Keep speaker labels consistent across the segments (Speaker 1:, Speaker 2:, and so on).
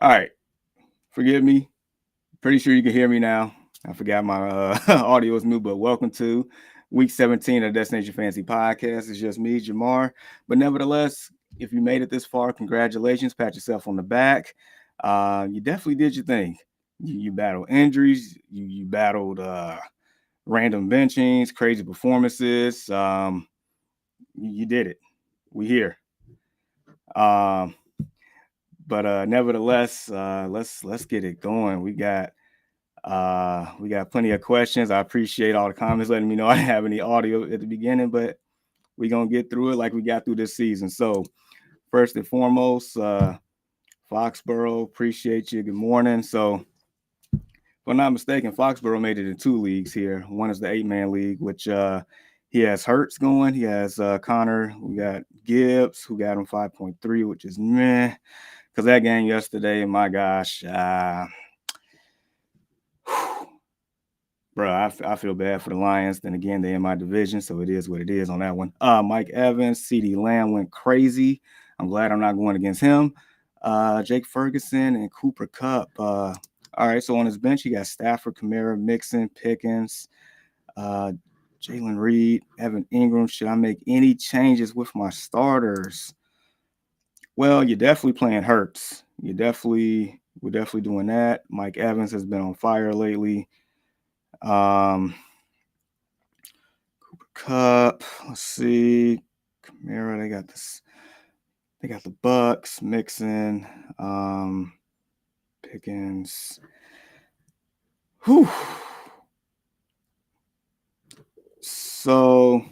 Speaker 1: All right. Forgive me. Pretty sure you can hear me now. I forgot my audio is new, but welcome to week 17 of Destination Fantasy Podcast. It's just me, Jamar. But nevertheless, if you made it this far, congratulations. Pat yourself on the back. You definitely did your thing. You battled injuries. You battled random benchings, crazy performances. You did it. We here. Um, but nevertheless, let's get it going. We got plenty of questions. I appreciate all the comments letting me know I didn't have any audio at the beginning, but we're gonna get through it like we got through this season. So first and foremost, Foxborough, appreciate you. Good morning. So if I'm not mistaken, Foxborough made it in two leagues here. One is the 8-man league, which he has Hurts going. He has Connor. We got Gibbs, who got him 5.3, which is meh. Because that game yesterday, my gosh, bro, I feel bad for the Lions. Then again, they're in my division, so it is what it is on that one. Mike Evans, CeeDee Lamb went crazy. I'm glad I'm not going against him. Jake Ferguson and Cooper Kupp. All right, so on his bench, he got Stafford, Kamara, Mixon, Pickens, Jalen Reed, Evan Ingram. Should I make any changes with my starters? Well, you're definitely playing Hurts. We're definitely doing that. Mike Evans has been on fire lately. Cooper Kupp. Let's see. Kamara. They got this. They got the Bucks. Mixon. Pickens. Whew. So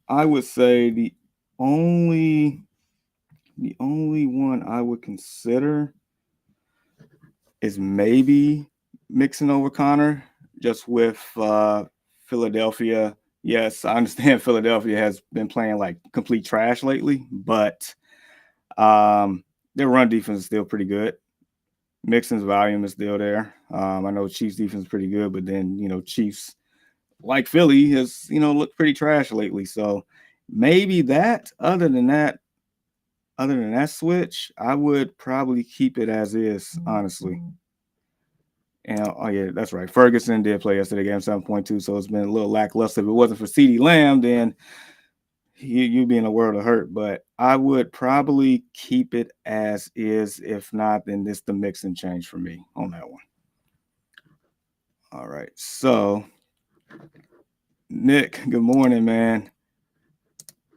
Speaker 1: I would say the only one I would consider is maybe Mixon over Connor, just with Philadelphia. Yes, I understand Philadelphia has been playing like complete trash lately, but their run defense is still pretty good. Mixon's volume is still there. I know Chiefs defense is pretty good, but then Chiefs like Philly has looked pretty trash lately. So maybe that. Other than that switch, I would probably keep it as is, honestly. And oh yeah, that's right. Ferguson did play yesterday, game 7.2, so it's been a little lackluster. If it wasn't for CeeDee Lamb, then you'd be in a world of hurt. But I would probably keep it as is. If not, then this the mix and change for me on that one. All right. So Nick, good morning, man.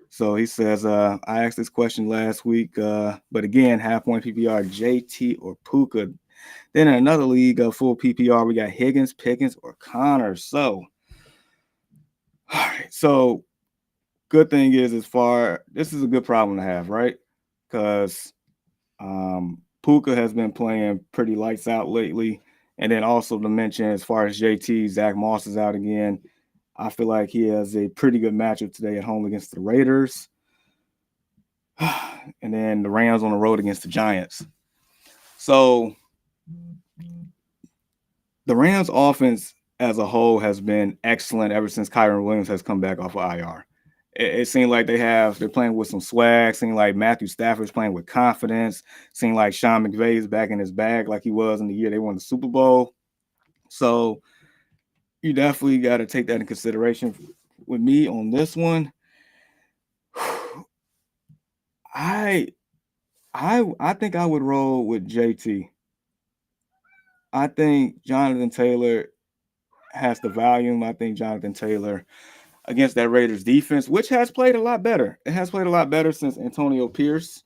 Speaker 1: So he says, I asked this question last week, but again, half-point PPR, JT or Puka. Then in another league of full PPR, we got Higgins, Pickens, or Connor. So, all right. So, good thing is, this is a good problem to have, right? Because Puka has been playing pretty lights out lately. And then also to mention, as far as JT, Zach Moss is out again. I feel like he has a pretty good matchup today at home against the Raiders. And then the Rams on the road against the Giants. So the Rams offense as a whole has been excellent ever since Kyron Williams has come back off of IR. It seemed like they're playing with some swag. Seemed like Matthew Stafford's playing with confidence. Seemed like Sean McVay's back in his bag like he was in the year they won the Super Bowl. So you definitely got to take that in consideration. With me on this one, I think I would roll with JT. I think Jonathan Taylor has the volume. I think Jonathan Taylor against that Raiders defense, which has played a lot better. It has played a lot better since Antonio Pierce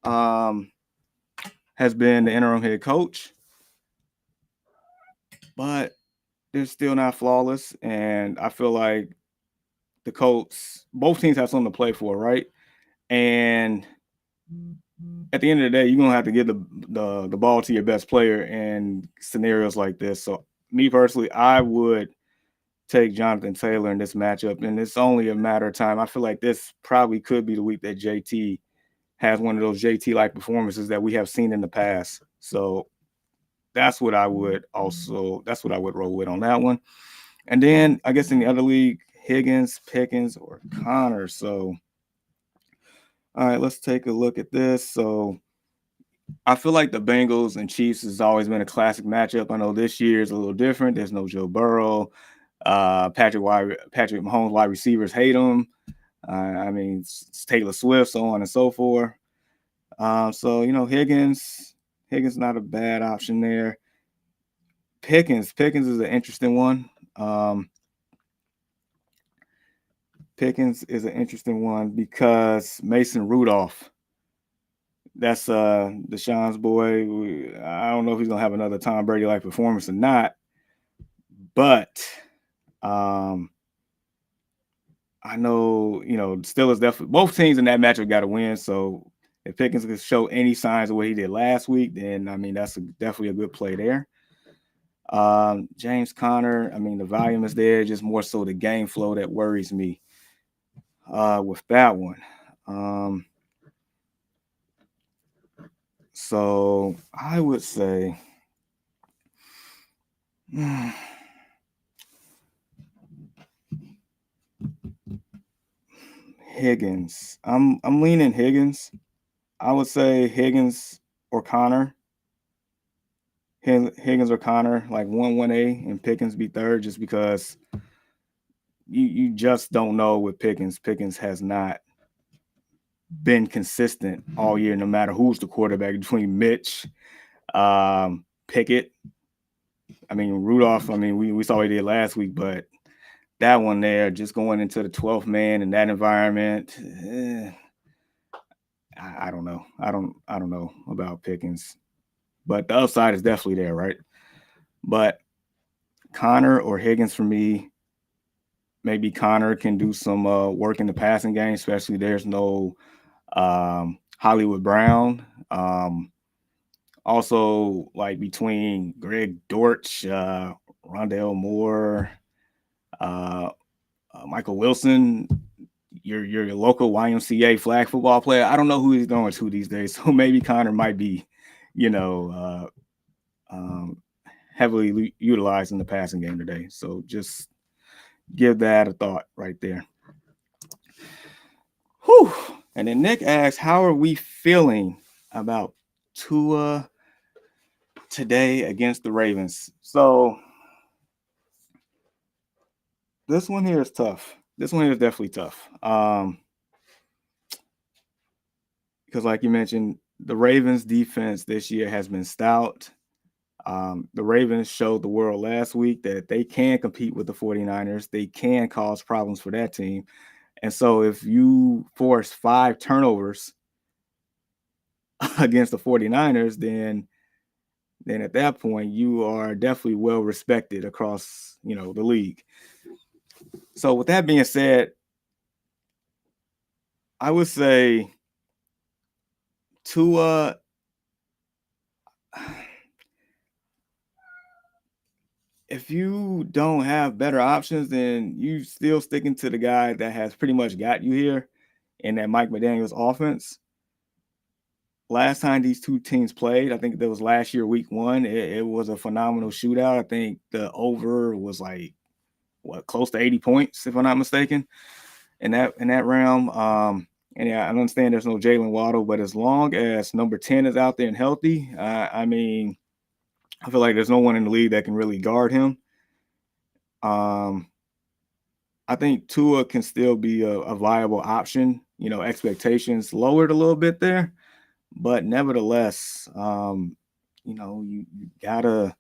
Speaker 1: has been the interim head coach. But they're still not flawless. And I feel like the Colts, both teams have something to play for, right? And at the end of the day, you're gonna have to give the ball to your best player in scenarios like this. So me personally, I would take Jonathan Taylor in this matchup, and it's only a matter of time. I feel like this probably could be the week that JT has one of those JT-like performances that we have seen in the past. So that's what I would roll with on that one. And then I guess in the other league, Higgins, Pickens, or Connor. So all right, let's take a look at this. So I feel like the Bengals and Chiefs has always been a classic matchup. I know this year is a little different. There's no Joe Burrow. Patrick Mahomes wide receivers hate him. I mean, it's Taylor Swift, so on and so forth. So Higgins not a bad option there. Pickens is an interesting one. Pickens is an interesting one because Mason Rudolph. That's Deshaun's boy. I don't know if he's gonna have another Tom Brady like performance or not, but I know Steelers definitely both teams in that matchup got to win. So if Pickens can show any signs of what he did last week, then I mean that's definitely a good play there. James Conner, I mean the volume is there, just more so the game flow that worries me with that one. So I would say Higgins. I'm leaning Higgins. I would say Higgins or Connor. Higgins or Connor, like 1-1A, and Pickens be third, just because you just don't know with Pickens. Pickens has not been consistent all year, no matter who's the quarterback between Mitch, Pickett. I mean, Rudolph, I mean, we saw what he did last week, but that one there, just going into the 12th man in that environment, I don't know. I don't know about Pickens, but the upside is definitely there, right? But Connor or Higgins for me. Maybe Connor can do some work in the passing game, especially there's no Hollywood Brown. Also, like between Greg Dortch, Rondale Moore, Michael Wilson, your local YMCA flag football player. I don't know who he's going to these days, so maybe Connor might be, heavily utilized in the passing game today. So just give that a thought right there. Whew. And then Nick asks, how are we feeling about Tua today against the Ravens? So this one here is tough. This one here is definitely tough. Because like you mentioned, the Ravens defense this year has been stout. The Ravens showed the world last week that they can compete with the 49ers. They can cause problems for that team. And so if you force 5 turnovers against the 49ers, then at that point you are definitely well respected across, the league. So with that being said, I would say Tua, if you don't have better options, then you still sticking to the guy that has pretty much got you here in that Mike McDaniel's offense. Last time these two teams played, I think that was last year, week 1. It was a phenomenal shootout. I think the over was like close to 80 points, if I'm not mistaken, in that realm. And yeah, I understand there's no Jalen Waddle, but as long as number 10 is out there and healthy, I mean, I feel like there's no one in the league that can really guard him. I think Tua can still be a viable option. Expectations lowered a little bit there, but nevertheless, you gotta,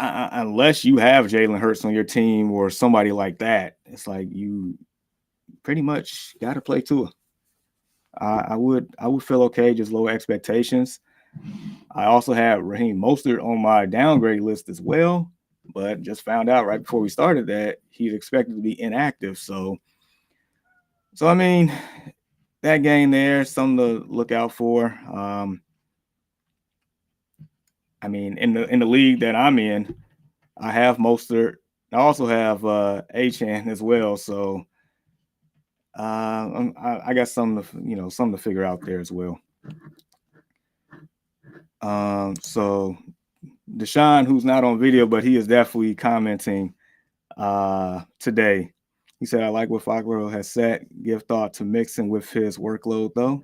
Speaker 1: unless you have Jalen Hurts on your team or somebody like that, it's like you pretty much gotta play Tua. I would feel okay, just lower expectations. I also had Raheem Mostert on my downgrade list as well, but just found out right before we started that he's expected to be inactive. So I mean, that game there, something to look out for. I mean, in the league that I'm in, I have Mostert. I also have Achane as well. So I got something to figure out there as well. So Deshaun, who's not on video, but he is definitely commenting today. He said, I like what Flacco has said. Give thought to mixing with his workload, though.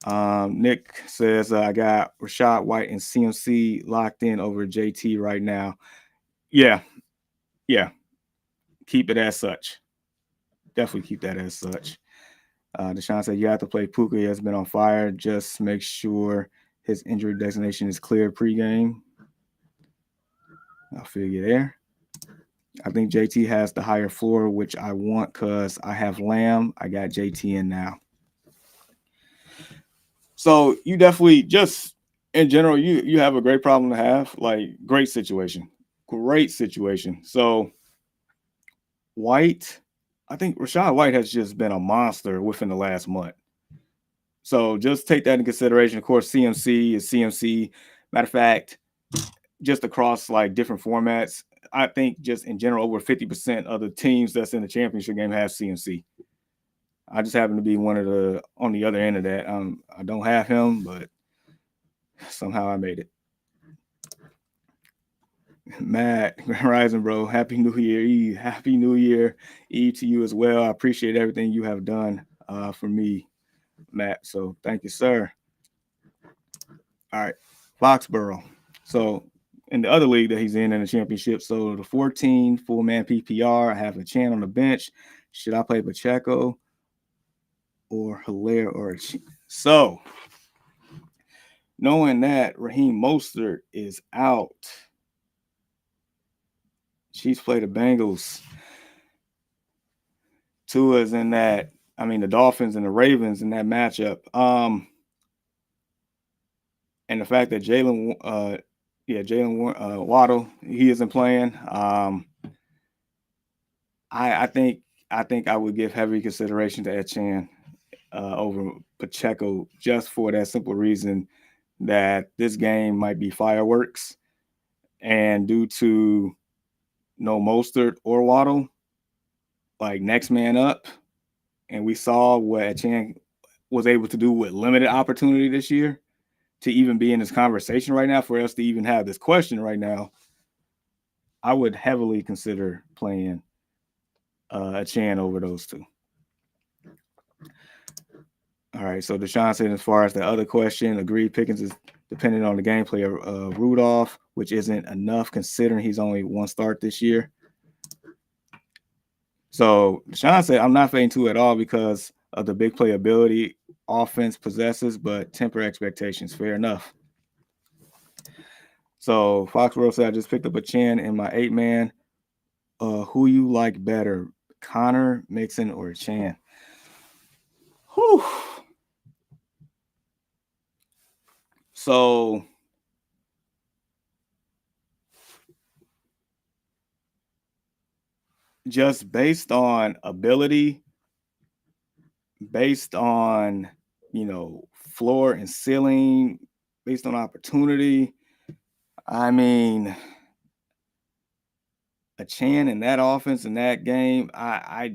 Speaker 1: Nick says, I got Rashad White and CMC locked in over JT right now. Yeah. Keep it as such. Definitely keep that as such. Deshaun said, you have to play Puka. He has been on fire. Just make sure his injury designation is clear pregame. I'll feel you there. I think JT has the higher floor, which I want because I have Lamb. I got JT in now. So you definitely just in general, you have a great problem to have. Like great situation. So White, I think Rashad White has just been a monster within the last month. So just take that into consideration. Of course, CMC is CMC. Matter of fact, just across like different formats, I think just in general, over 50% of the teams that's in the championship game have CMC. I just happen to be one of the on the other end of that. I don't have him, but somehow I made it. Matt, Horizon, bro. Happy New Year Eve. Happy New Year Eve to you as well. I appreciate everything you have done for me, Matt. So thank you, sir. All right, Foxborough. So in the other league that he's in the championship, so the 14 full man PPR, I have a Chan on the bench. Should I play Pacheco or Hilaire or a Chan? So knowing that Raheem Mostert is out, Chiefs play the Bengals. Tua's in that. I mean, the Dolphins and the Ravens in that matchup. And the fact that Jalen Waddle, he isn't playing. I think I would give heavy consideration to Etienne over Pacheco just for that simple reason that this game might be fireworks, and due to no Mostert or Waddle, like next man up, and we saw what Etienne was able to do with limited opportunity this year to even be in this conversation right now, for us to even have this question right now. I would heavily consider playing Etienne over those two. All right, so Deshaun said, as far as the other question, agreed Pickens is dependent on the gameplay of Rudolph, which isn't enough considering he's only one start this year. So Deshaun said, I'm not fading Tua at all because of the big playability offense possesses, but temper expectations. Fair enough. So Foxborough said, I just picked up a Chan in my 8-man. Who you like better, Connor, Mixon, or Chan? Whew. So just based on ability, based on, floor and ceiling, based on opportunity, I mean, a Chan in that offense in that game, I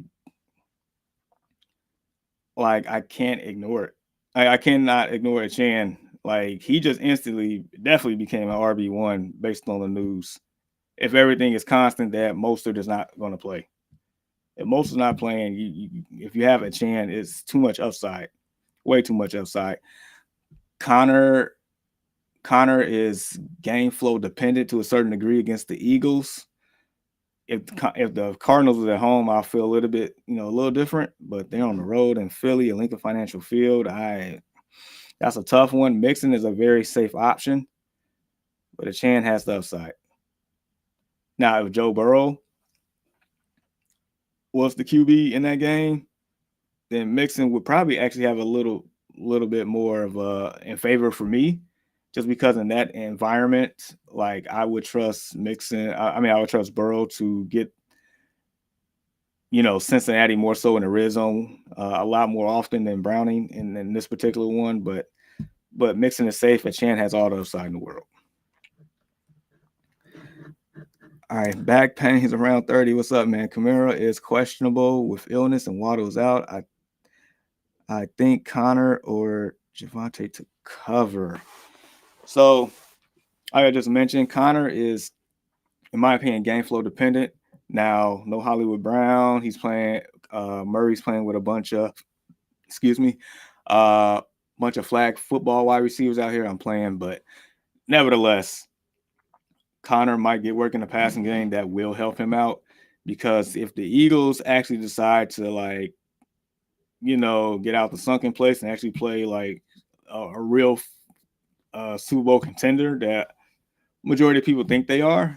Speaker 1: can't ignore it. I cannot ignore a Chan. Like he just instantly definitely became an RB1 based on the news. If everything is constant, that Mostert is not going to play. If Mostert's not playing, if you have a Chan, it's too much upside, way too much upside. Connor is game flow dependent to a certain degree against the Eagles. If the Cardinals was at home, I'll feel a little bit, a little different. But they're on the road in Philly, and Lincoln Financial Field. That's a tough one. Mixon is a very safe option, but a Chan has the upside. Now, if Joe Burrow was the QB in that game, then Mixon would probably actually have a little bit more of in favor for me, just because in that environment, like I would trust Mixon. I would trust Burrow to get, Cincinnati more so in the red zone a lot more often than Browning in this particular one. But Mixon is safe, and Chan has all the upside in the world. All right, back pain is around 30. What's up, man? Kamara is questionable with illness and Waddle's out. I think Connor or Javonte to cover. So, like I just mentioned, Connor is, in my opinion, game flow dependent. Now, no Hollywood Brown. He's playing. Murray's playing with a bunch of. bunch of flag football wide receivers out here, I'm playing. But nevertheless, Connor might get work in the passing game that will help him out, because if the Eagles actually decide to, like, get out the sunken place and actually play like a real Super Bowl contender that majority of people think they are,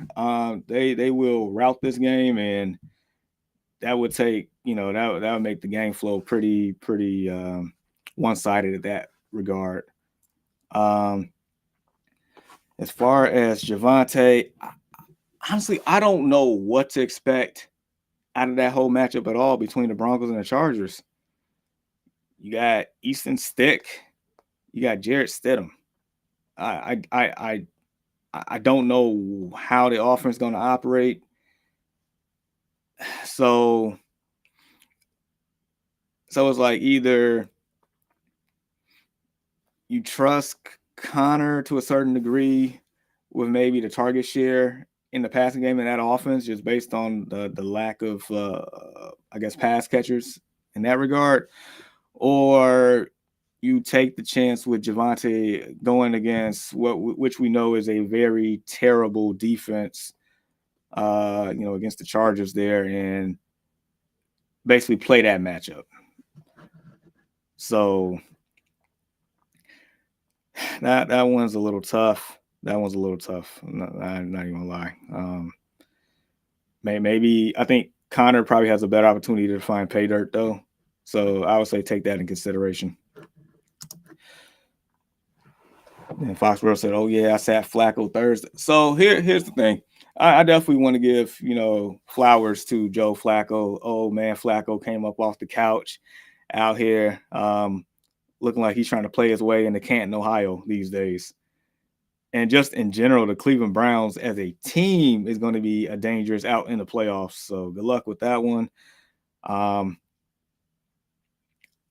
Speaker 1: they will route this game, and that would take, that would make the game flow pretty one-sided in that regard. As far as Javonte, honestly, I don't know what to expect out of that whole matchup at all between the Broncos and the Chargers. You got Easton Stick, you got Jarrett Stidham. I don't know how the offense is going to operate. So it's like either you trust Connor to a certain degree with maybe the target share in the passing game in that offense, just based on the lack of, I guess, pass catchers in that regard, or you take the chance with Javonte going against which we know is a very terrible defense, against the Chargers there, and basically play that matchup. So that one's a little tough. I'm not even gonna lie. Maybe I think Connor probably has a better opportunity to find pay dirt though. So I would say take that in consideration. And Foxborough said, "Oh yeah, I sat Flacco Thursday." So here's the thing. I definitely want to give, flowers to Joe Flacco. Oh man, Flacco came up off the couch out here, looking like he's trying to play his way into Canton, Ohio these days. And just in general, the Cleveland Browns as a team is going to be a dangerous out in the playoffs. So good luck with that one.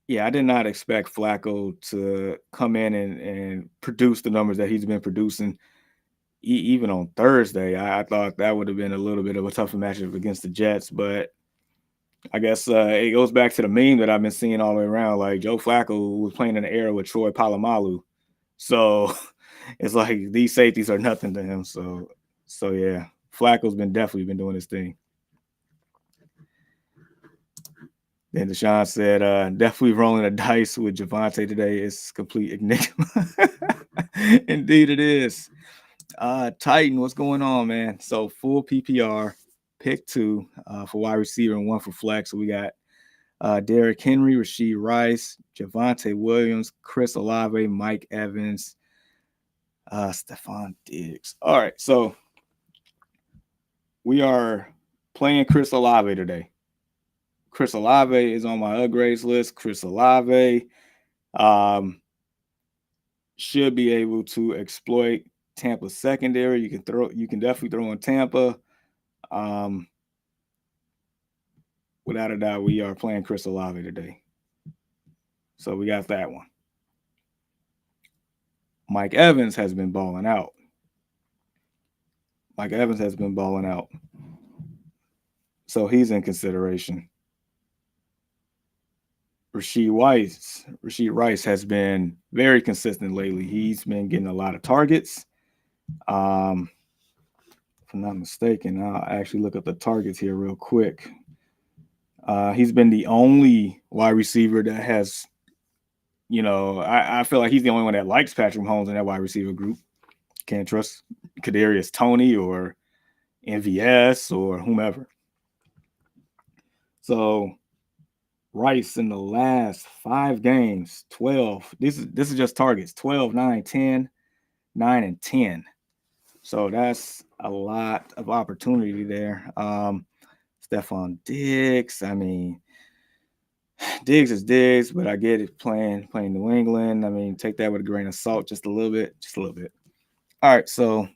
Speaker 1: Yeah, I did not expect Flacco to come in and produce the numbers that he's been producing. Even on Thursday, I thought that would have been a little bit of a tougher matchup against the Jets. But I guess it goes back to the meme that I've been seeing all the way around. Like, Joe Flacco was playing in the era with Troy Polamalu. So it's like these safeties are nothing to him. So yeah, Flacco's definitely been doing his thing. Then Deshaun said, definitely rolling the dice with Javonte today is complete enigma. Indeed it is. Titan, what's going on, man? So full PPR, pick 2 for wide receiver and 1 for flex. So we got Derrick Henry, Rashee Rice, Javonte Williams, Chris Olave, Mike Evans, Stephon Diggs. All right, so we are playing Chris Olave today. Chris Olave is on my upgrades list. Chris Olave should be able to exploit Tampa's secondary. You can definitely throw in Tampa. Without a doubt, we are playing Chris Olave today. So we got that one. Mike Evans has been balling out. So he's in consideration. Rashee Rice has been very consistent lately. He's been getting a lot of targets. If I'm not mistaken, I'll actually look up the targets here real quick. He's been the only wide receiver that has, I feel like he's the only one that likes Patrick Mahomes in that wide receiver group. Can't trust Kadarius Tourney or MVS or whomever. So Rice in the last 5 games, 12. This is just targets: 12, 9, 10, 9, and 10. So that's a lot of opportunity there. Stephon Diggs. I mean, Diggs is Diggs, but I get it playing New England. I mean, take that with a grain of salt, just a little bit. All right, so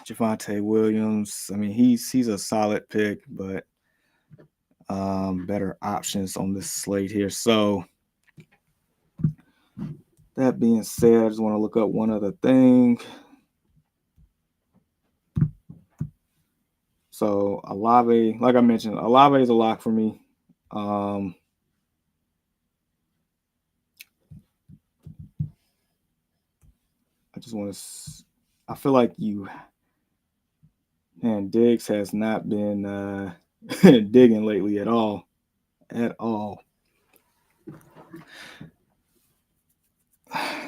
Speaker 1: Javonte Williams. I mean, he's a solid pick, but better options on this slate here. So that being said, I just want to look up one other thing. So Olave, like I mentioned, Olave is a lock for me. just want to. I feel like Diggs has not been digging lately at all. At all.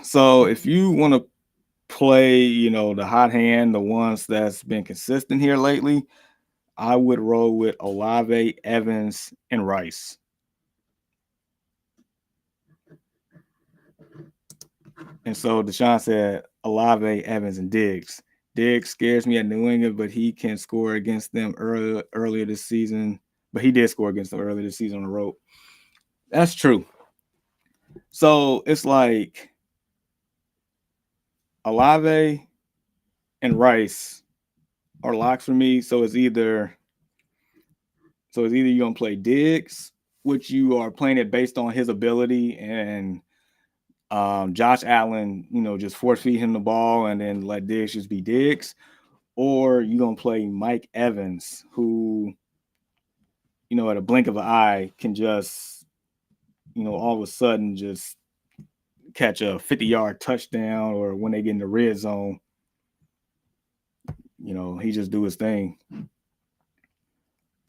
Speaker 1: So if you want to play, the hot hand, the ones that's been consistent here lately, I would roll with Olave, Evans, and Rice. And so Deshaun said Olave, Evans, and Diggs. Diggs scares me at New England, but he can score against them earlier this season. But he did score against them earlier this season on the road. That's true. So it's like Olave and Rice are locks for me. So it's either you're gonna play Diggs, which you are playing it based on his ability, and Josh Allen, just force feed him the ball and then let Diggs just be Diggs, or you're gonna play Mike Evans, who, at a blink of an eye can just, all of a sudden just catch a 50-yard touchdown, or when they get in the red zone, he just do his thing.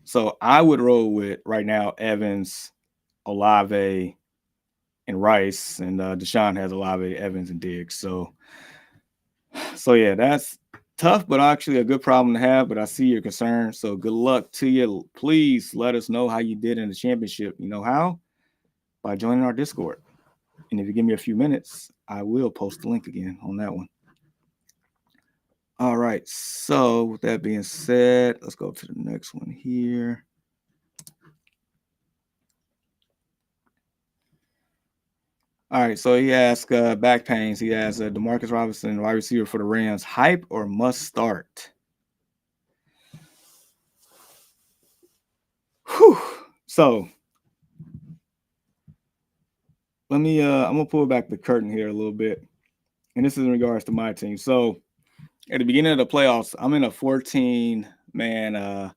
Speaker 1: So I would roll with right now Evans, Olave, and Rice, and Deshaun has Olave, Evans, and Diggs. So yeah, that's tough, but actually a good problem to have. But I see your concern. So good luck to you. Please let us know how you did in the championship. You know how? By joining our Discord. And if you give me a few minutes, I will post the link again on that one. All right. So with that being said, let's go to the next one here. All right. So he asked back pains. He asked Demarcus Robinson, wide receiver for the Rams, hype or must start? Whew. So I'm gonna pull back the curtain here a little bit, and this is in regards to my team. So at the beginning of the playoffs, I'm in a 14-man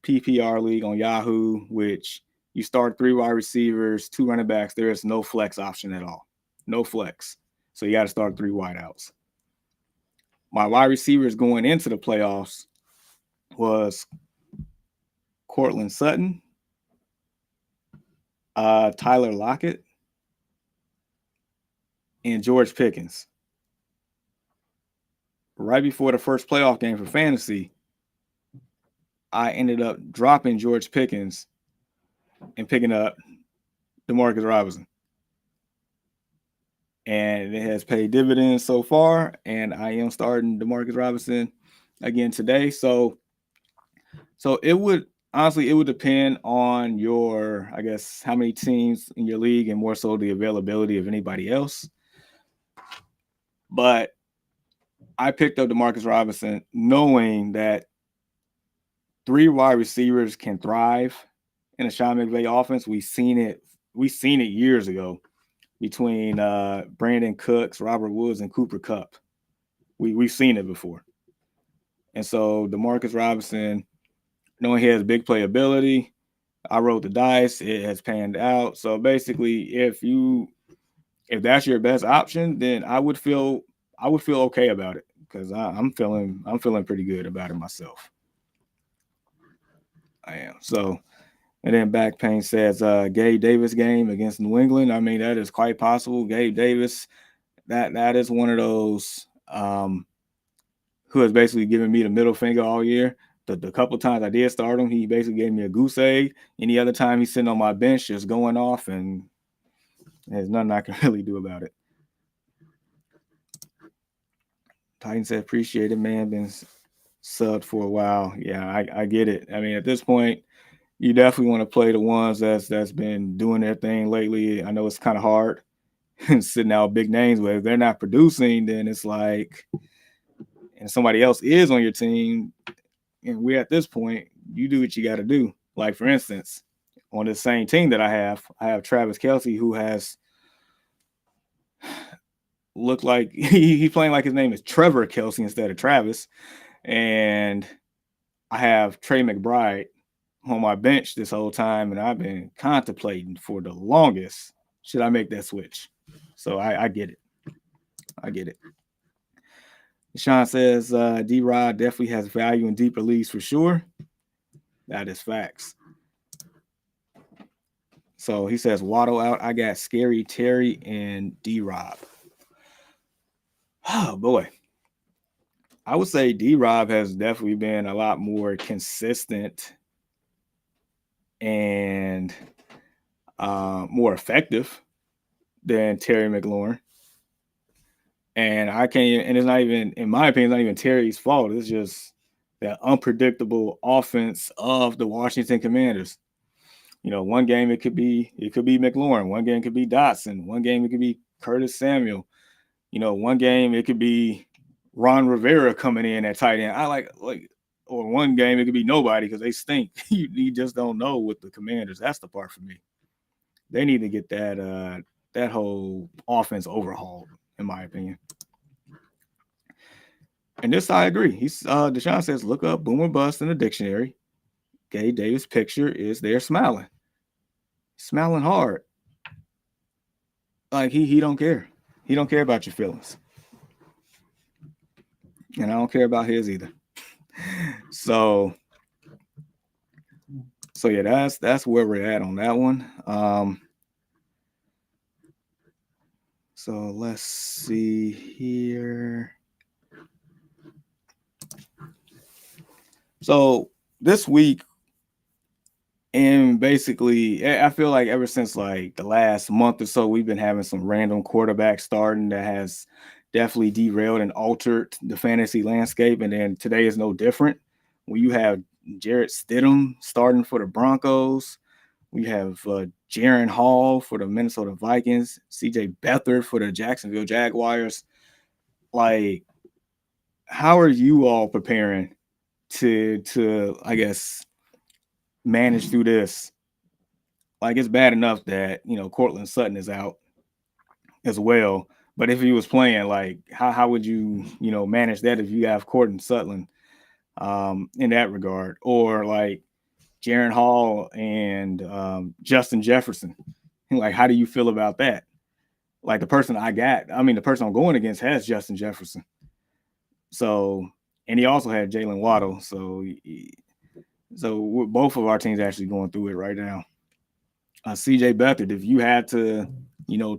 Speaker 1: PPR league on Yahoo, which you start 3 wide receivers, 2 running backs. There is no flex option at all. No flex. So you got to start 3 wideouts. My wide receivers going into the playoffs was Cortland Sutton, Tyler Lockett, and George Pickens. Right before the first playoff game for fantasy, I ended up dropping George Pickens and picking up Demarcus Robinson. And it has paid dividends so far, and I am starting Demarcus Robinson again today. So it would depend on your, I guess, how many teams in your league, and more so the availability of anybody else. But I picked up Demarcus Robinson knowing that 3 wide receivers can thrive in a Sean McVay offense. We've seen it years ago between Brandon Cooks, Robert Woods, and Cooper Kupp. We've seen it before. And so Demarcus Robinson, knowing he has big playability, I rolled the dice. It has panned out. So basically, if that's your best option, then I would feel okay about it, because I'm feeling pretty good about it myself. I am. So, and then Back Pain says Gabe Davis game against New England. I mean, that is quite possible. Gabe Davis, that is one of those who has basically given me the middle finger all year. The couple times I did start him, he basically gave me a goose egg. Any other time he's sitting on my bench just going off, and there's nothing I can really do about it. Titan said, appreciate it, man. Been subbed for a while. Yeah, I get it. I mean, at this point, you definitely want to play the ones that's been doing their thing lately. I know it's kind of hard sitting out big names, but if they're not producing, then it's like, and somebody else is on your team, and we're at this point, you do what you got to do. Like, for instance, on the same team that I have Travis Kelce, who has looked like he's playing like his name is Trevor Kelce instead of Travis. And I have Trey McBride on my bench this whole time, and I've been contemplating for the longest, should I make that switch? So I get it. I get it. Sean says D-Rod definitely has value in deeper leagues for sure. That is facts. So he says Waddle out. I got Scary Terry and D-Rob. Oh boy. I would say D-Rob has definitely been a lot more consistent and more effective than Terry McLaurin. And I can't, and it's not even, in my opinion, it's not even Terry's fault. It's just the unpredictable offense of the Washington Commanders. One game it could be McLaurin, one game it could be Dotson, one game it could be Curtis Samuel. One game it could be Ron Rivera coming in at tight end. I like, or one game it could be nobody because they stink. you just don't know with the Commanders. That's the part for me. They need to get that whole offense overhauled, in my opinion. And this I agree. Deshaun says, look up boom or bust in the dictionary. Gabe Davis' picture is there smiling hard. Like he don't care. He don't care about your feelings. And I don't care about his either. So yeah, that's where we're at on that one. So let's see here. So this week, and basically, I feel like ever since like the last month or so, we've been having some random quarterback starting that has definitely derailed and altered the fantasy landscape. And then today is no different. When you have Jarrett Stidham starting for the Broncos, we have Jaron Hall for the Minnesota Vikings, CJ Beathard for the Jacksonville Jaguars. Like, how are you all preparing to I guess manage through this? Like, it's bad enough that Cortland Sutton is out as well, but if he was playing, like how would you manage that if you have Cortland Sutton in that regard, or like Jaron Hall and Justin Jefferson? Like, how do you feel about that? Like the person I'm going against has Justin Jefferson. So, and he also had Jalen Waddle. So both of our teams actually going through it right now. CJ Beathard, if you had to,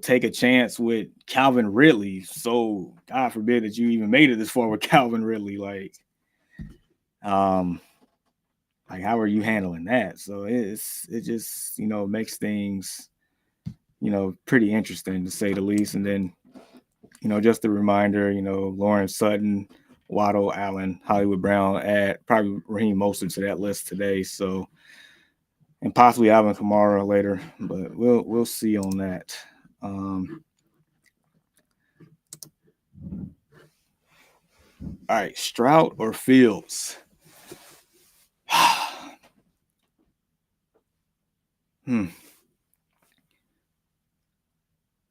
Speaker 1: take a chance with Calvin Ridley, so God forbid that you even made it this far with Calvin Ridley, like how are you handling that? So it just makes things pretty interesting to say the least. And then just a reminder, Lawrence Sutton, Waddle, Allen, Hollywood Brown, add probably Raheem Mostert to that list today. So, and possibly Alvin Kamara later, but we'll see on that. All right, Stroud or Fields?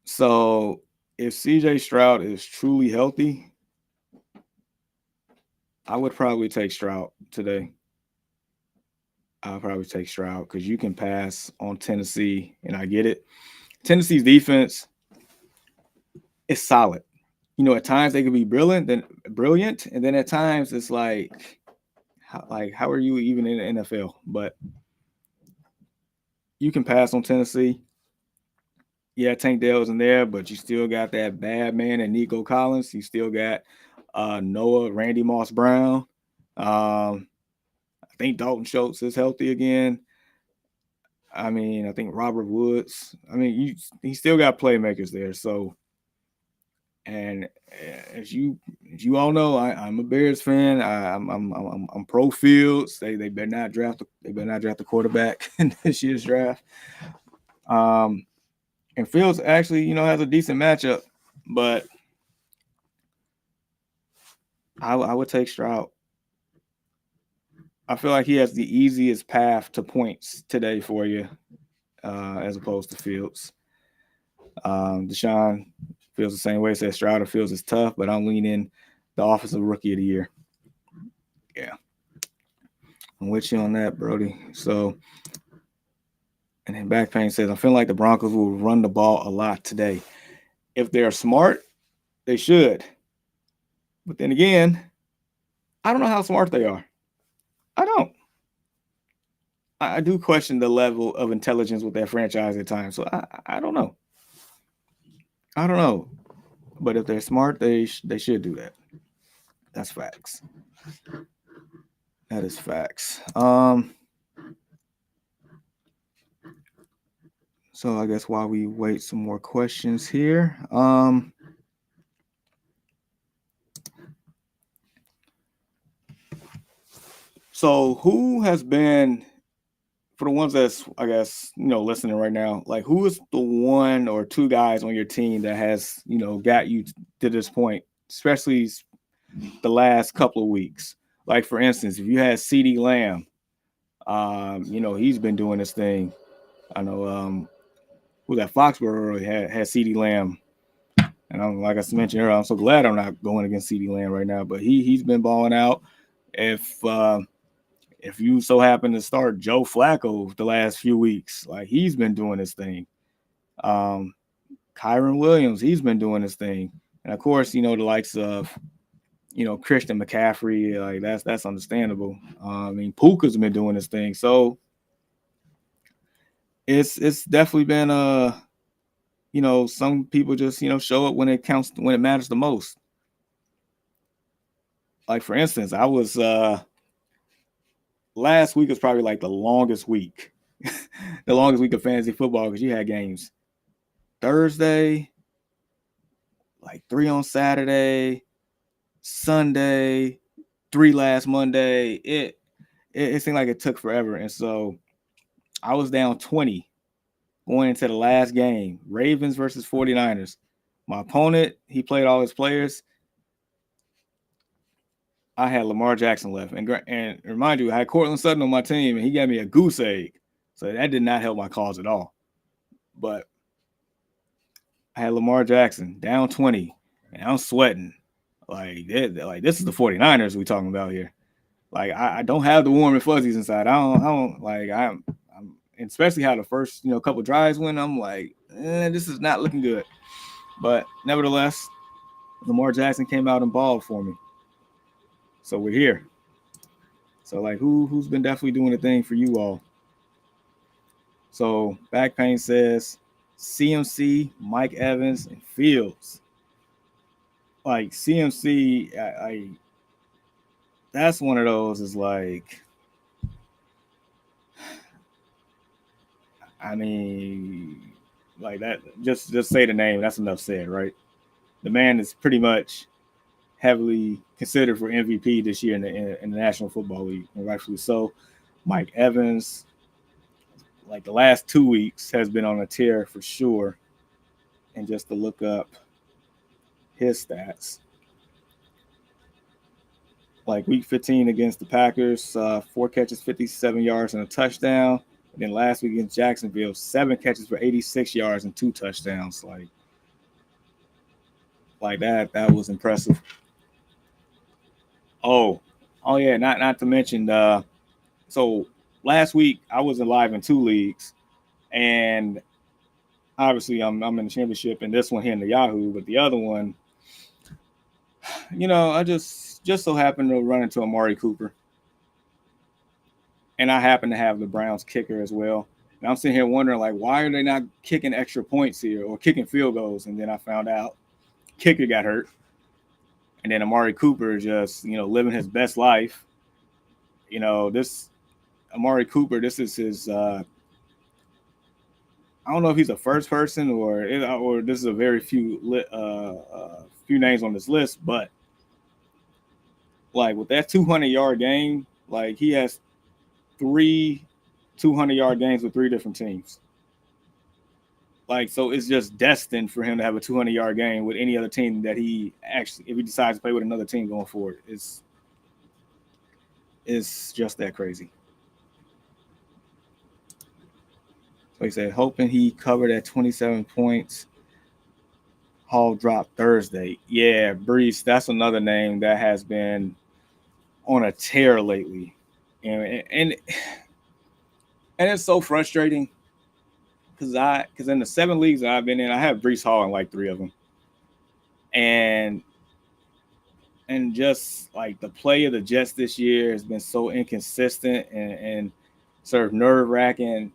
Speaker 1: So if CJ Stroud is truly healthy, I would probably take Stroud today. I'll probably take Stroud because you can pass on Tennessee, and I get it. Tennessee's defense is solid. At times they could be brilliant, and then at times it's like how are you even in the NFL? But you can pass on Tennessee. Yeah, Tank Dell's in there, but you still got that bad man and Nico Collins. You still got Noah, Randy Moss Brown. I think Dalton Schultz is healthy again. I think Robert Woods. He still got playmakers there. So, and as you all know, I'm a Bears fan. I'm pro Fields. They better not draft the quarterback in this year's draft. And Fields actually has a decent matchup, but I would take Stroud. I feel like he has the easiest path to points today for you, as opposed to Fields. Deshaun feels the same way. Says Stroud or Fields is tough, but I'm leaning the offensive rookie of the year. Yeah, I'm with you on that, Brody. So, and then Back Pain says, I feel like the Broncos will run the ball a lot today. If they're smart, they should. But then again, I don't know how smart they are. I don't. I do question the level of intelligence with that franchise at times. So I don't know. I don't know. But if they're smart, they should do that. That's facts. That is facts. So I guess while we wait some more questions here, so who has been, for the ones that's, I guess, listening right now, like who is the one or two guys on your team that has, got you to this point, especially the last couple of weeks? Like for instance, if you had CeeDee Lamb, he's been doing this thing. I know who that Foxborough had CeeDee Lamb. And I'm, like I mentioned earlier, I'm so glad I'm not going against CeeDee Lamb right now. But he's been balling out. If you so happen to start Joe Flacco the last few weeks, like he's been doing his thing. Kyron Williams, he's been doing his thing. And of course, the likes of, Christian McCaffrey, like that's understandable. I mean, Puka's been doing his thing. So it's definitely been some people just, show up when it counts, when it matters the most. Like for instance, I was last week was probably like the longest week, the longest week of fantasy football because you had games Thursday, like 3 on Saturday, Sunday, 3 last Monday. It seemed like it took forever, and so I was down 20 going into the last game, Ravens versus 49ers. My opponent, he played all his players. I had Lamar Jackson left, and remind you, I had Cortland Sutton on my team, and he gave me a goose egg, so that did not help my cause at all. But I had Lamar Jackson down 20, and I'm sweating. Like this is the 49ers we talking about here. Like I don't have the warm and fuzzies inside. I don't like I'm especially how the first couple drives went. I'm like, this is not looking good. But nevertheless, Lamar Jackson came out and balled for me. So we're here. So like who's been definitely doing the thing for you all? So Back Pain says CMC, Mike Evans, and Fields. Like CMC, I that's one of those is like, I mean, like that. Just say the name. That's enough said, right? The man is pretty much heavily considered for MVP this year in the National Football League, and rightfully so. Mike Evans, like the last 2 weeks, has been on a tear for sure. And just to look up his stats, like week 15 against the Packers, 4 catches, 57 yards, and a touchdown. And then last week against Jacksonville, 7 catches for 86 yards and 2 touchdowns. Like that was impressive. Oh yeah, not to mention so last week I was alive in 2 leagues, and obviously I'm in the championship, and this one here in the Yahoo, but the other one, I just so happened to run into Amari Cooper. And I happen to have the Browns kicker as well. And I'm sitting here wondering, like, why are they not kicking extra points here or kicking field goals? And then I found out kicker got hurt. And then Amari Cooper just, living his best life. This Amari Cooper, this is his, I don't know if he's the first person or this is a very few names on this list, but like with that 200-yard game, like he has 3 200-yard games with 3 different teams. Like, so it's just destined for him to have a 200-yard game with any other team that he actually, if he decides to play with another team going forward, it's just that crazy. So he said, hoping he covered at 27 points. Hall dropped Thursday. Yeah, Breece, that's another name that has been on a tear lately. And it's so frustrating because in the 7 leagues that I've been in, I have Breece Hall in like 3 of them. And And just like the play of the Jets this year has been so inconsistent and sort of nerve wracking.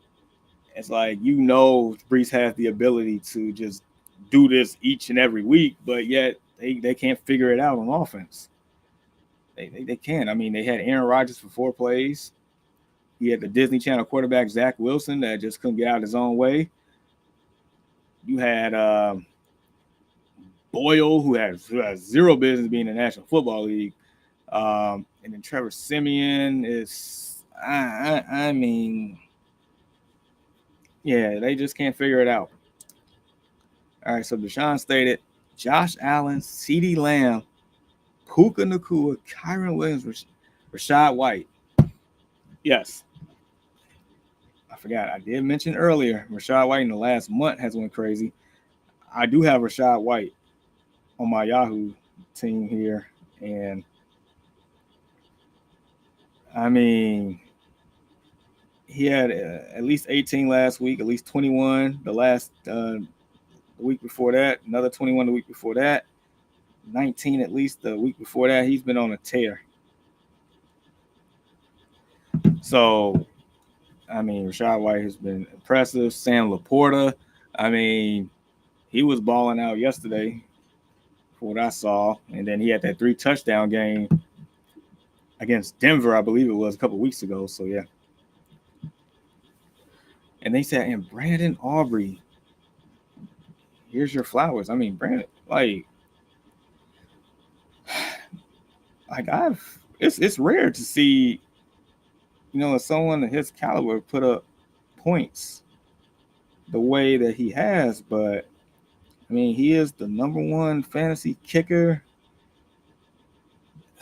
Speaker 1: It's like, Breece has the ability to just do this each and every week, but yet they can't figure it out on offense. They can't. I mean, they had Aaron Rodgers for 4 plays. He had the Disney Channel quarterback Zach Wilson that just couldn't get out of his own way. You had Boyle, who has zero business being in the National Football League. And then Trevor Siemian is, I mean, yeah, they just can't figure it out. All right, so Deshaun stated, Josh Allen, CeeDee Lamb, Puka Nacua, Kyron Williams, Rashad White. Yes. I forgot. I did mention earlier, Rashad White in the last month has went crazy. I do have Rashad White on my Yahoo team here. And, I mean, he had at least 18 last week, at least 21 the week before that, another 21 the week before that, 19 at least the week before that. He's been on a tear. So, I mean, Rashad White has been impressive. Sam Laporta, I mean, he was balling out yesterday for what I saw. And then he had that 3-touchdown game against Denver, I believe it was, a couple of weeks ago. So, yeah. And they said, and Brandon Aubrey, here's your flowers. I mean, Brandon, it's rare to see, someone of his caliber put up points the way that he has. But, I mean, he is the number one fantasy kicker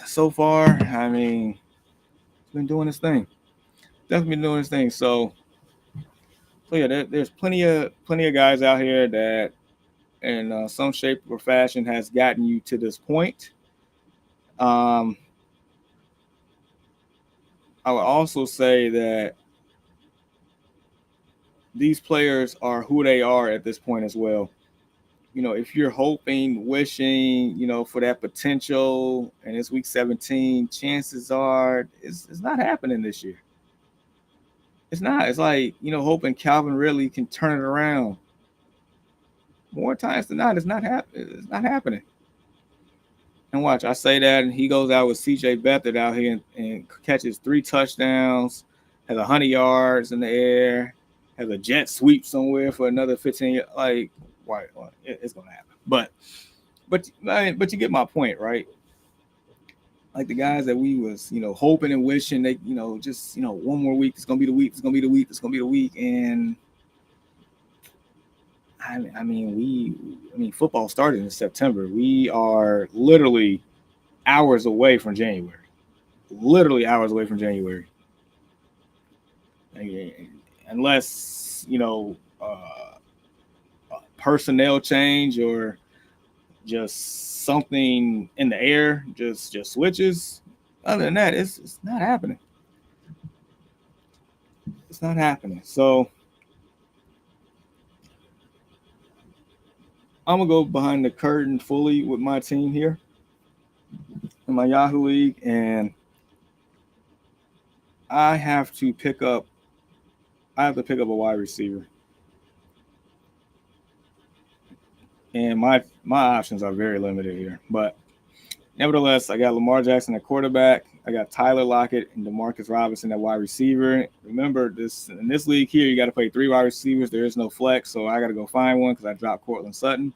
Speaker 1: so far. I mean, he's been doing his thing. Definitely been doing his thing. So yeah, there's plenty of guys out here that in some shape or fashion has gotten you to this point. I would also say that these players are who they are at this point as well. If you're hoping, wishing, for that potential, and it's week 17, chances are it's not happening this year. It's not. It's like, hoping Calvin Ridley can turn it around. More times than not, it's not happening. And watch, I say that, and he goes out with C.J. Beathard out here and catches 3 touchdowns, has 100 yards in the air, has a jet sweep somewhere for another 15. Like, why? It's gonna happen. But you get my point, right? Like the guys that we was, hoping and wishing they, just, one more week. It's gonna be the week. It's gonna be the week. It's gonna be the week. And I mean, football started in September. We are literally hours away from January. Literally hours away from January. Unless, personnel change or just something in the air just switches. Other than that, it's not happening. It's not happening. So I'm gonna go behind the curtain fully with my team here in my Yahoo League, and I have to pick up a wide receiver. And my options are very limited here. But nevertheless, I got Lamar Jackson at quarterback. I got Tyler Lockett and Demarcus Robinson at wide receiver. Remember, in this league here, you got to play 3 wide receivers. There is no flex, so I got to go find one because I dropped Cortland Sutton.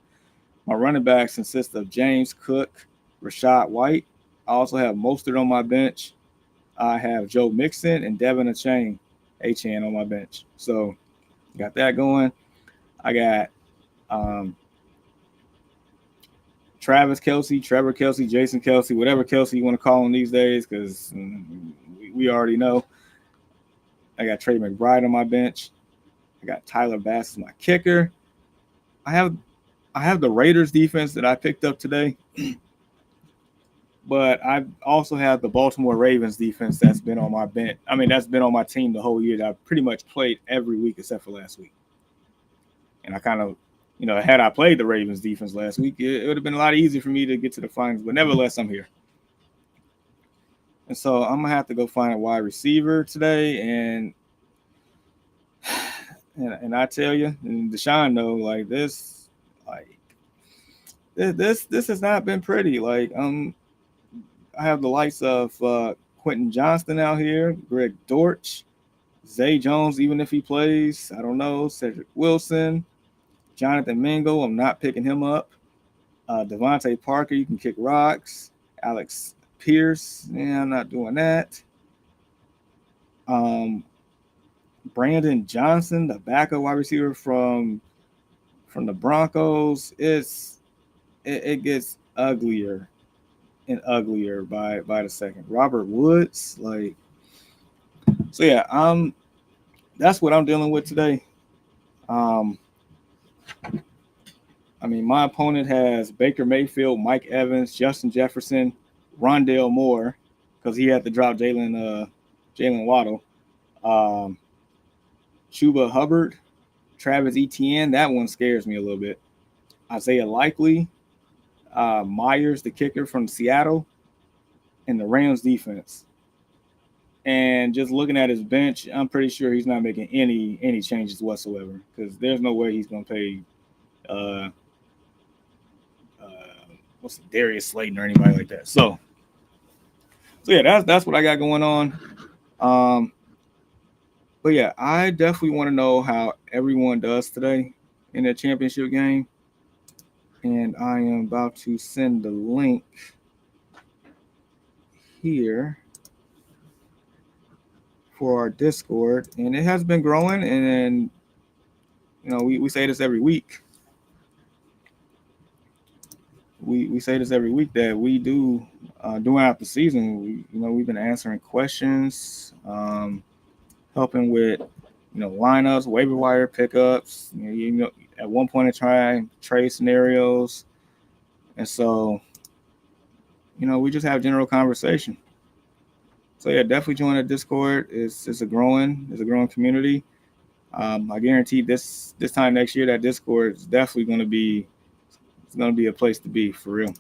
Speaker 1: My running backs consist of James Cook, Rashad White. I also have Mostert on my bench. I have Joe Mixon and Devin Achane on my bench. So got that going. I got Travis Kelce, Trevor Kelce, Jason Kelce, whatever Kelce you want to call him these days, because we already know. I got Trey McBride on my bench. I got Tyler Bass as my kicker. I have the Raiders defense that I picked up today, but I also have the Baltimore Ravens defense that's been on my bench. I mean, that's been on my team the whole year. That I've pretty much played every week except for last week. And I kind of, had I played the Ravens defense last week, it would have been a lot easier for me to get to the finals. But nevertheless, I'm here. And so I'm gonna have to go find a wide receiver today, and I tell you, and Deshaun know, like this has not been pretty. Like I have the likes of Quentin Johnston out here, Greg Dortch, Zay Jones, even if he plays, I don't know, Cedric Wilson, Jonathan Mingo, I'm not picking him up. Devontae Parker, you can kick rocks. Alex Pierce, yeah, I'm not doing that. Brandon Johnson, the backup wide receiver from the Broncos, it gets uglier and uglier by the second. Robert Woods, like, so yeah, that's what I'm dealing with today. I mean, my opponent has Baker Mayfield, Mike Evans, Justin Jefferson, Rondale Moore, because he had to drop Jalen Waddle, Chuba Hubbard, Travis Etienne. That one scares me a little bit. Isaiah Likely, Myers, the kicker from Seattle, and the Rams defense. And just looking at his bench, I'm pretty sure he's not making any changes whatsoever, because there's no way he's going to pay Darius Slayton or anybody like that. So yeah, that's what I got going on. But yeah, I definitely want to know how everyone does today in the championship game, and I am about to send the link here for our Discord, and it has been growing. And we say this every week. We say this every week that we do throughout the season. We've been answering questions, helping with lineups, waiver wire pickups. At one point in time, trade scenarios, and so we just have general conversation. So yeah, definitely join the Discord. It's a growing community. I guarantee this time next year that Discord is definitely going to be a place to be, for real.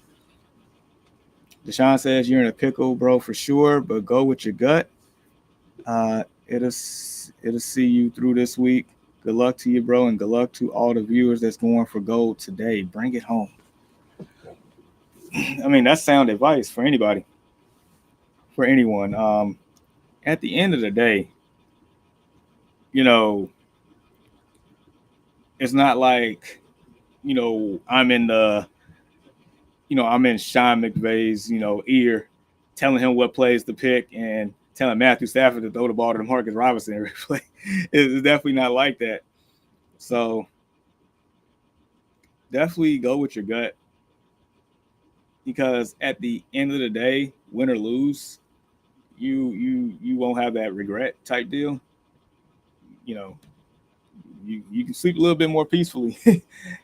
Speaker 1: Deshaun says you're in a pickle, bro, for sure, but go with your gut. It'll see you through this week. Good luck to you, bro, and good luck to all the viewers that's going for gold today. Bring it home. I mean, that's sound advice for anybody, for anyone. At the end of the day, it's not like, I'm in Sean McVay's, ear, telling him what plays to pick and telling Matthew Stafford to throw the ball to Marcus Robinson every play. It's definitely not like that. So definitely go with your gut, because at the end of the day, win or lose, you won't have that regret type deal. You can sleep a little bit more peacefully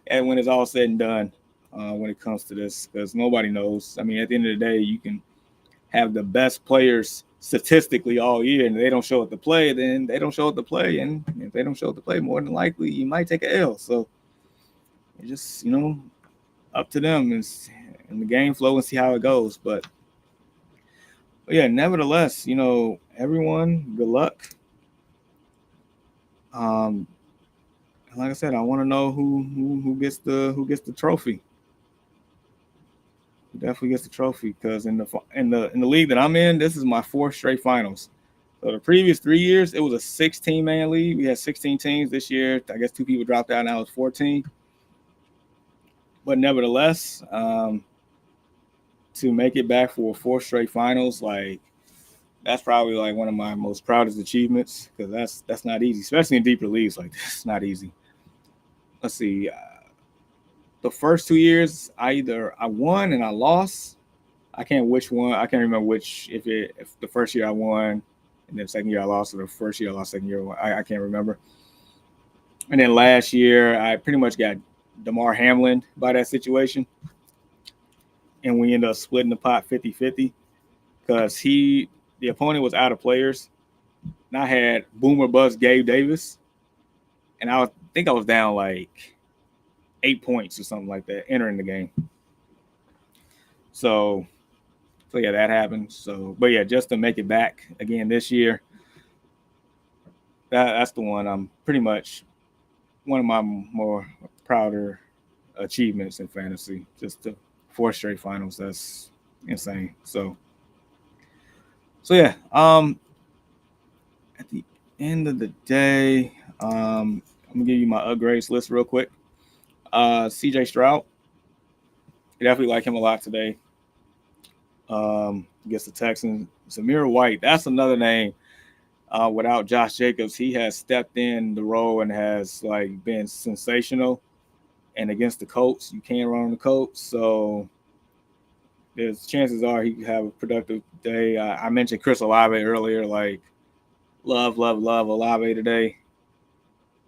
Speaker 1: and when it's all said and done, when it comes to this, because nobody knows. I mean, at the end of the day, you can have the best players statistically all year, and they don't show up to play, then they don't show up to play. And if they don't show up to play, more than likely, you might take an L. So it's just, up to them and the game flow and see how it goes. But yeah, nevertheless, everyone, good luck. Like I said, I want to know who gets the trophy. Who definitely gets the trophy, because in the league that I'm in, this is my 4th straight finals. So the previous 3 years, it was a 16-man league. We had 16 teams. This year, I guess 2 people dropped out. Now it's 14. But nevertheless, to make it back for 4 straight finals, like, that's probably like one of my most proudest achievements, because that's not easy, especially in deeper leagues like this. It's not easy. Let's see. The first 2 years, I won and I lost. I can't remember which. If the first year I won, and then the second year I lost, or the first year I lost, second year I can't remember. And then last year, I pretty much got DeMar Hamlin by that situation, and we ended up splitting the pot 50-50, because the opponent was out of players, and I had boomer bust Gabe Davis, and I think I was down like 8 points or something like that entering the game. So So yeah, that happened. So, but yeah, just to make it back again this year, that's the one I'm pretty much one of my more prouder achievements in fantasy. Just the 4 straight finals. That's insane. So yeah. At the end of the day, I'm gonna give you my upgrades list real quick. CJ Stroud, I definitely like him a lot today. Against the Texans, Zamir White, that's another name. Without Josh Jacobs, he has stepped in the role and has like been sensational. And against the Colts, you can't run on the Colts, so there's chances are he could have a productive day. I mentioned Chris Olave earlier, like love Olave today.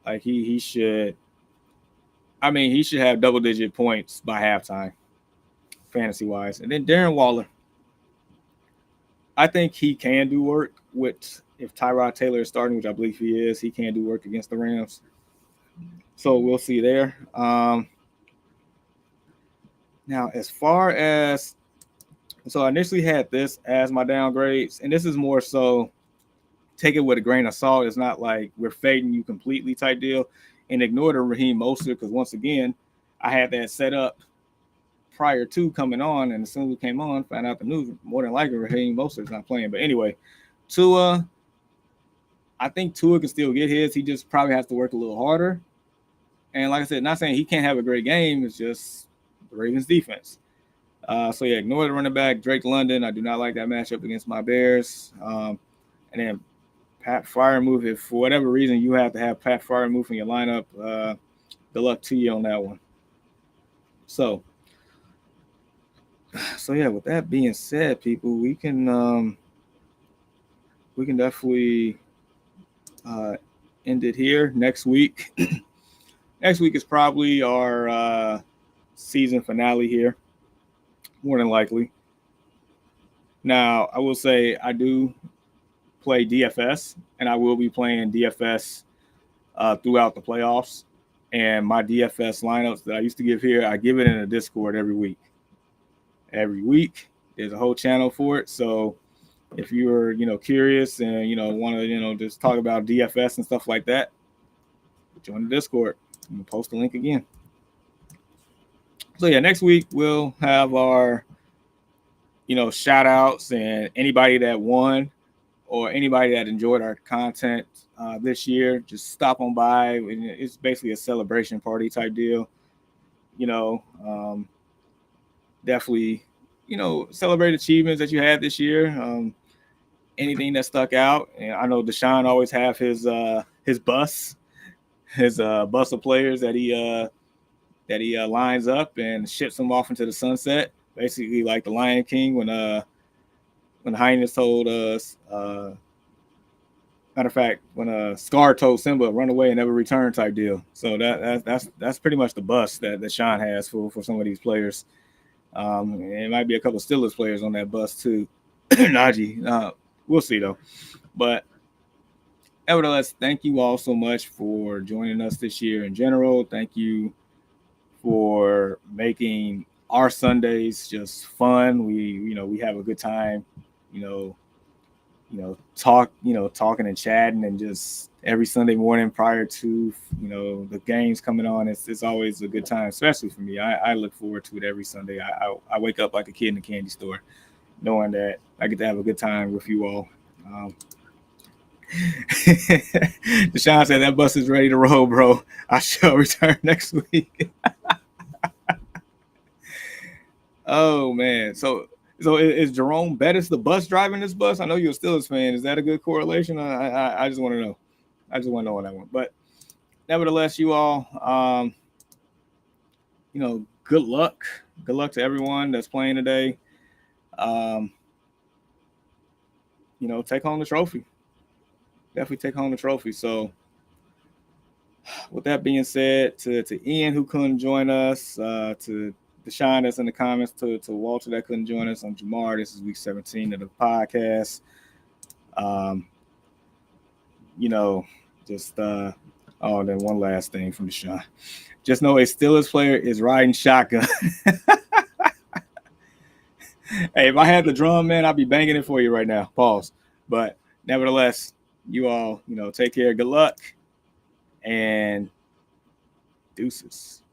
Speaker 1: Like he should. I mean, he should have double digit points by halftime, fantasy wise. And then Darren Waller, I think he can do work with if Tyrod Taylor is starting, which I believe he is. He can do work against the Rams. So we'll see there. Now, as far as so, I initially had this as my downgrades, and this is more so take it with a grain of salt. It's not like we're fading you completely type deal, and ignore the Raheem Mostert because once again, I had that set up prior to coming on, and as soon as we came on, found out the news. More than likely, Raheem Mostert's not playing. But anyway, Tua, I think Tua can still get his. He just probably has to work a little harder. And like I said, not saying he can't have a great game. It's just the Ravens defense. So yeah, ignore the running back Drake London. I do not like that matchup against my Bears. And then Pat Freiermuth. If for whatever reason you have to have Pat Freiermuth in your lineup, good luck to you on that one. So yeah. With that being said, people, we can definitely end it here. Next week. Next week is probably our season finale here, more than likely. Now, I will say I do play DFS, and I will be playing DFS throughout the playoffs. And my DFS lineups that I used to give here, I give it in a Discord every week. Every week, there's a whole channel for it. So if you're curious and want to just talk about DFS and stuff like that, join the Discord. I'm gonna post the link again. So yeah, next week we'll have our shout outs and anybody that won or anybody that enjoyed our content this year, just stop on by. It's basically a celebration party type deal. Definitely, celebrate achievements that you had this year. Anything that stuck out. And I know Deshaun always have his bus, his bus of players that he lines up and ships them off into the sunset. Basically, like the Lion King when Highness told us. Matter of fact, when Scar told Simba run away and never return type deal. So that's pretty much the bus that Sean has for some of these players. It might be a couple of Steelers players on that bus too. Najee, we'll see though. But nevertheless, thank you all so much for joining us this year in general. Thank you for making our Sundays just fun. We have a good time, talking and chatting and just every Sunday morning prior to, the games coming on. It's always a good time, especially for me. I look forward to it every Sunday. I wake up like a kid in a candy store, knowing that I get to have a good time with you all. Deshaun said that bus is ready to roll, bro. I shall return next week. Oh man, so is Jerome Bettis the bus driving this bus? I know you're a Steelers fan. Is that a good correlation? I just want to know. I just want to know on that one. But nevertheless, you all, good luck. Good luck to everyone that's playing today. Take home the trophy. Definitely take home the trophy. So, with that being said, to Ian who couldn't join us, to Deshaun that's in the comments, to Walter that couldn't join us, on Jamar. This is week 17 of the podcast. Just then one last thing from Deshaun. Just know a Steelers player is riding shotgun. Hey, if I had the drum, man, I'd be banging it for you right now. Pause. But nevertheless, you all, take care. Good luck and deuces.